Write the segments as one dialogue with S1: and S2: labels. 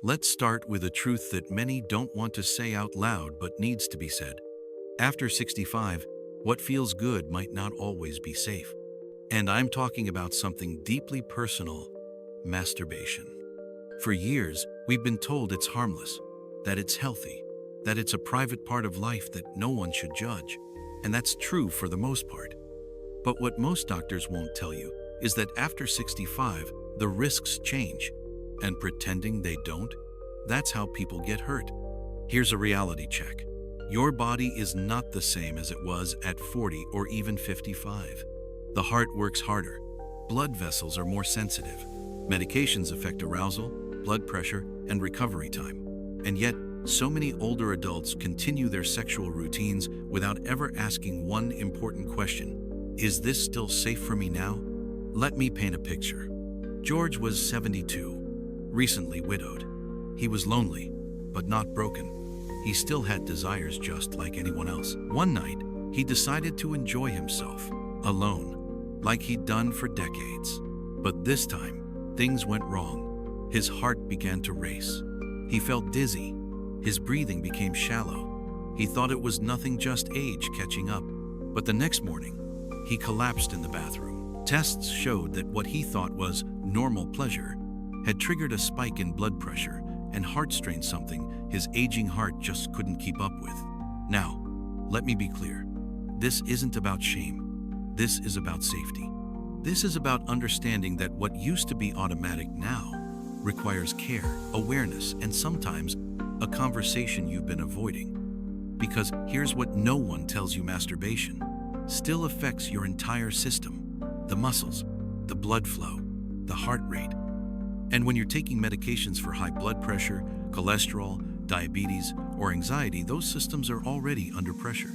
S1: Let's start with a truth that many don't want to say out loud but needs to be said. After 65, what feels good might not always be safe. And I'm talking about something deeply personal: masturbation. For years, we've been told it's harmless, that it's healthy, that it's a private part of life that no one should judge. And that's true for the most part. But what most doctors won't tell you is that after 65, the risks change. And pretending they don't, that's how people get hurt. Here's a reality check. Your body is not the same as it was at 40 or even 55. The heart works harder. Blood vessels are more sensitive. Medications affect arousal, blood pressure, and recovery time. And yet, so many older adults continue their sexual routines without ever asking one important question: is this still safe for me now? Let me paint a picture. George was 72. Recently widowed. He was lonely, but not broken. He still had desires just like anyone else. One night, he decided to enjoy himself, alone, like he'd done for decades. But this time, things went wrong. His heart began to race. He felt dizzy. His breathing became shallow. He thought it was nothing, just age catching up. But the next morning, he collapsed in the bathroom. Tests showed that what he thought was normal pleasure had triggered a spike in blood pressure and heart strain, something his aging heart just couldn't keep up with. Now, let me be clear. This isn't about shame. This is about safety. This is about understanding that what used to be automatic now requires care, awareness, and sometimes a conversation you've been avoiding. Because here's what no one tells you: masturbation still affects your entire system: the muscles, the blood flow, the heart rate. And when you're taking medications for high blood pressure, cholesterol, diabetes, or anxiety, those systems are already under pressure.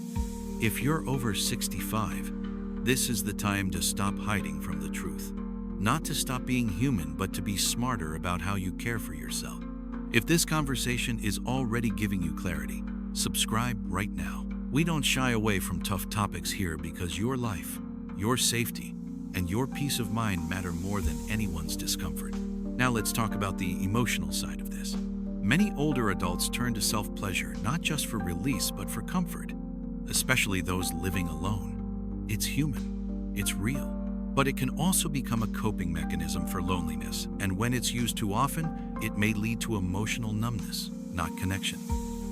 S1: If you're over 65, this is the time to stop hiding from the truth. Not to stop being human, but to be smarter about how you care for yourself. If this conversation is already giving you clarity, subscribe right now. We don't shy away from tough topics here because your life, your safety, and your peace of mind matter more than anyone's discomfort. Now let's talk about the emotional side of this. Many older adults turn to self-pleasure not just for release but for comfort, especially those living alone. It's human, it's real, but it can also become a coping mechanism for loneliness, and when it's used too often, it may lead to emotional numbness, not connection.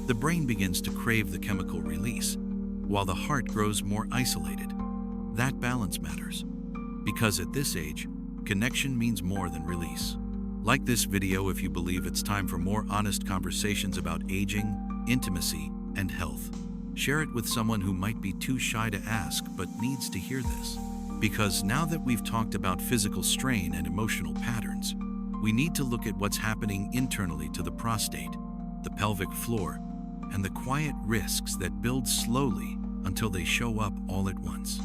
S1: The brain begins to crave the chemical release, while the heart grows more isolated. That balance matters, because at this age, connection means more than release. Like this video if you believe it's time for more honest conversations about aging, intimacy, and health. Share it with someone who might be too shy to ask but needs to hear this. Because now that we've talked about physical strain and emotional patterns, we need to look at what's happening internally to the prostate, the pelvic floor, and the quiet risks that build slowly until they show up all at once.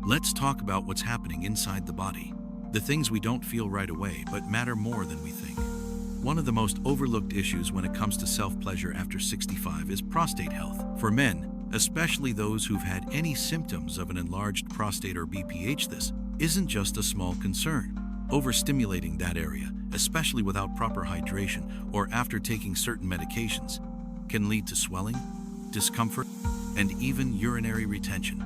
S1: Let's talk about what's happening inside the body. The things we don't feel right away but matter more than we think. One of the most overlooked issues when it comes to self-pleasure after 65 is prostate health. For men, especially those who've had any symptoms of an enlarged prostate or BPH, this isn't just a small concern. Overstimulating that area, especially without proper hydration or after taking certain medications, can lead to swelling, discomfort, and even urinary retention.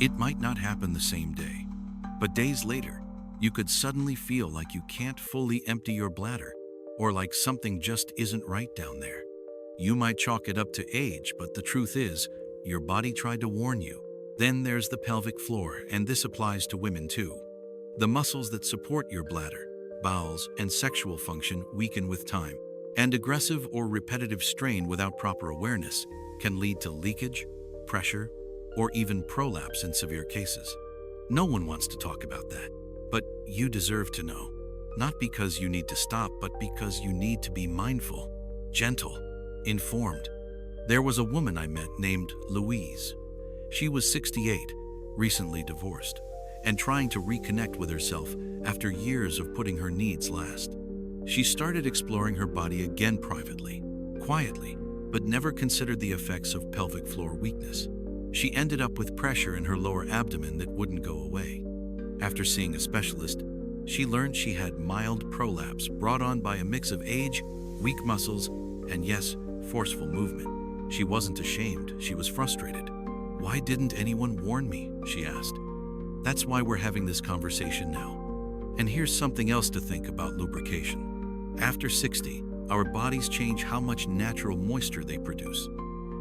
S1: It might not happen the same day, but days later, you could suddenly feel like you can't fully empty your bladder, or like something just isn't right down there. You might chalk it up to age, but the truth is, your body tried to warn you. Then there's the pelvic floor, and this applies to women too. The muscles that support your bladder, bowels, and sexual function weaken with time, and aggressive or repetitive strain without proper awareness can lead to leakage, pressure, or even prolapse in severe cases. No one wants to talk about that. But you deserve to know, not because you need to stop, but because you need to be mindful, gentle, informed. There was a woman I met named Louise. She was 68, recently divorced, and trying to reconnect with herself after years of putting her needs last. She started exploring her body again privately, quietly, but never considered the effects of pelvic floor weakness. She ended up with pressure in her lower abdomen that wouldn't go away. After seeing a specialist, she learned she had mild prolapse brought on by a mix of age, weak muscles, and yes, forceful movement. She wasn't ashamed, she was frustrated. Why didn't anyone warn me? She asked. That's why we're having this conversation now. And here's something else to think about lubrication. After 60, our bodies change how much natural moisture they produce.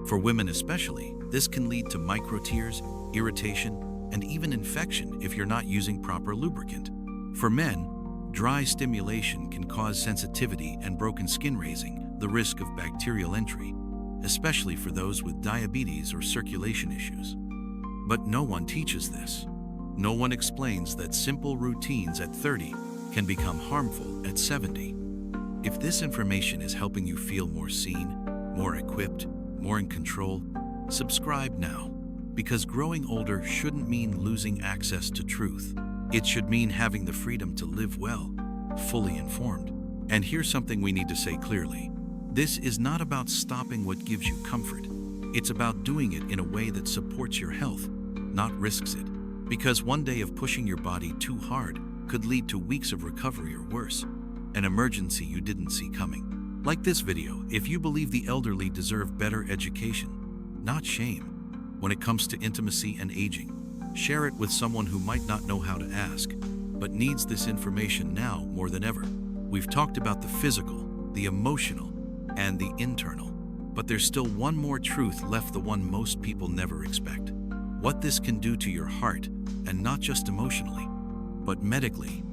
S1: For women especially, this can lead to micro-tears, irritation, and even infection if you're not using proper lubricant. For men, dry stimulation can cause sensitivity and broken skin, raising the risk of bacterial entry, especially for those with diabetes or circulation issues. But no one teaches this. No one explains that simple routines at 30 can become harmful at 70. If this information is helping you feel more seen, more equipped, more in control, subscribe now, because growing older shouldn't mean losing access to truth. It should mean having the freedom to live well, fully informed. And here's something we need to say clearly. This is not about stopping what gives you comfort. It's about doing it in a way that supports your health, not risks it. Because one day of pushing your body too hard could lead to weeks of recovery or worse, an emergency you didn't see coming. Like this video if you believe the elderly deserve better education, not shame. When it comes to intimacy and aging, share it with someone who might not know how to ask, but needs this information now more than ever. We've talked about the physical, the emotional, and the internal, but there's still one more truth left, the one most people never expect. What this can do to your heart, and not just emotionally, but medically.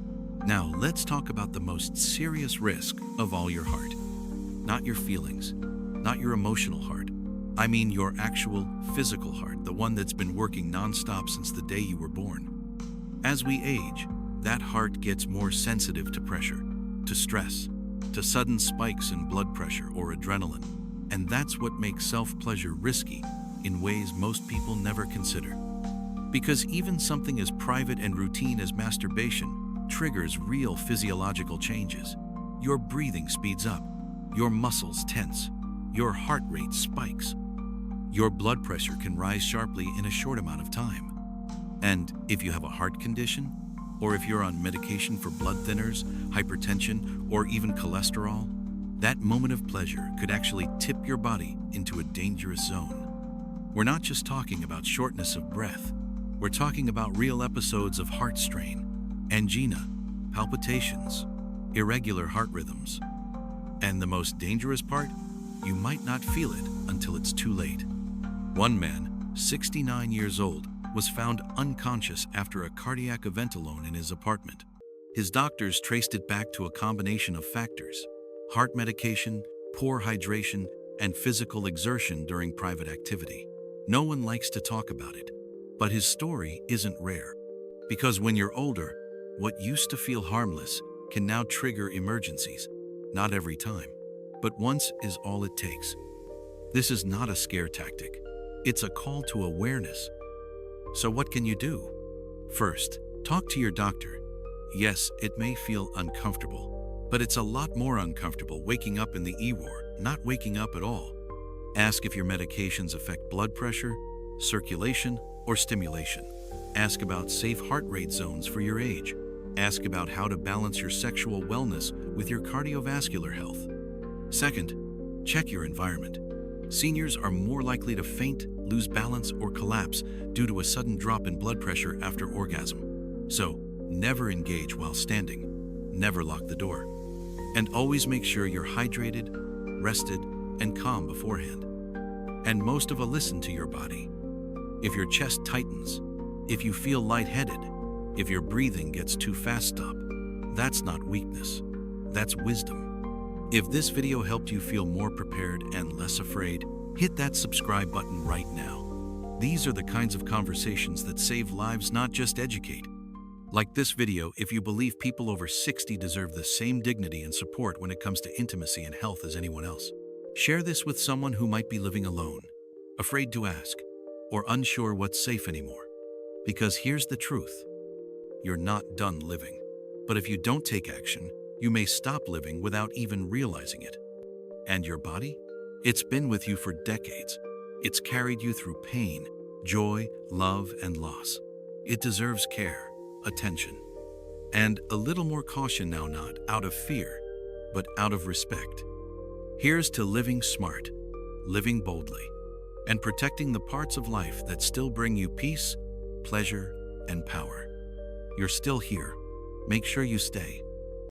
S1: Now let's talk about the most serious risk of all, your heart. Not your feelings, not your emotional heart. I mean your actual physical heart, the one that's been working non-stop since the day you were born. As we age, that heart gets more sensitive to pressure, to stress, to sudden spikes in blood pressure or adrenaline. And that's what makes self-pleasure risky in ways most people never consider. Because even something as private and routine as masturbation triggers real physiological changes. Your breathing speeds up, your muscles tense, your heart rate spikes. Your blood pressure can rise sharply in a short amount of time. And if you have a heart condition, or if you're on medication for blood thinners, hypertension, or even cholesterol, that moment of pleasure could actually tip your body into a dangerous zone. We're not just talking about shortness of breath. We're talking about real episodes of heart strain, angina, palpitations, irregular heart rhythms. And the most dangerous part? You might not feel it until it's too late. One man, 69 years old, was found unconscious after a cardiac event alone in his apartment. His doctors traced it back to a combination of factors: heart medication, poor hydration, and physical exertion during private activity. No one likes to talk about it, but his story isn't rare. Because when you're older, what used to feel harmless can now trigger emergencies. Not every time, but once is all it takes. This is not a scare tactic. It's a call to awareness. So what can you do? First, talk to your doctor. Yes, it may feel uncomfortable, but it's a lot more uncomfortable waking up in the ER, not waking up at all. Ask if your medications affect blood pressure, circulation, or stimulation. Ask about safe heart rate zones for your age. Ask about how to balance your sexual wellness with your cardiovascular health. Second, check your environment. Seniors are more likely to faint, lose balance, or collapse due to a sudden drop in blood pressure after orgasm. So, never engage while standing. Never lock the door. And always make sure you're hydrated, rested, and calm beforehand. And most of all, listen to your body. If your chest tightens, if you feel lightheaded, if your breathing gets too fast, stop. That's not weakness. That's wisdom. If this video helped you feel more prepared and less afraid, hit that subscribe button right now. These are the kinds of conversations that save lives, not just educate. Like this video if you believe people over 60 deserve the same dignity and support when it comes to intimacy and health as anyone else. Share this with someone who might be living alone, afraid to ask, or unsure what's safe anymore. Because here's the truth. You're not done living. But if you don't take action, you may stop living without even realizing it. And your body? It's been with you for decades. It's carried you through pain, joy, love, and loss. It deserves care, attention, and a little more caution now, not out of fear, but out of respect. Here's to living smart, living boldly, and protecting the parts of life that still bring you peace, pleasure, and power. You're still here. Make sure you stay.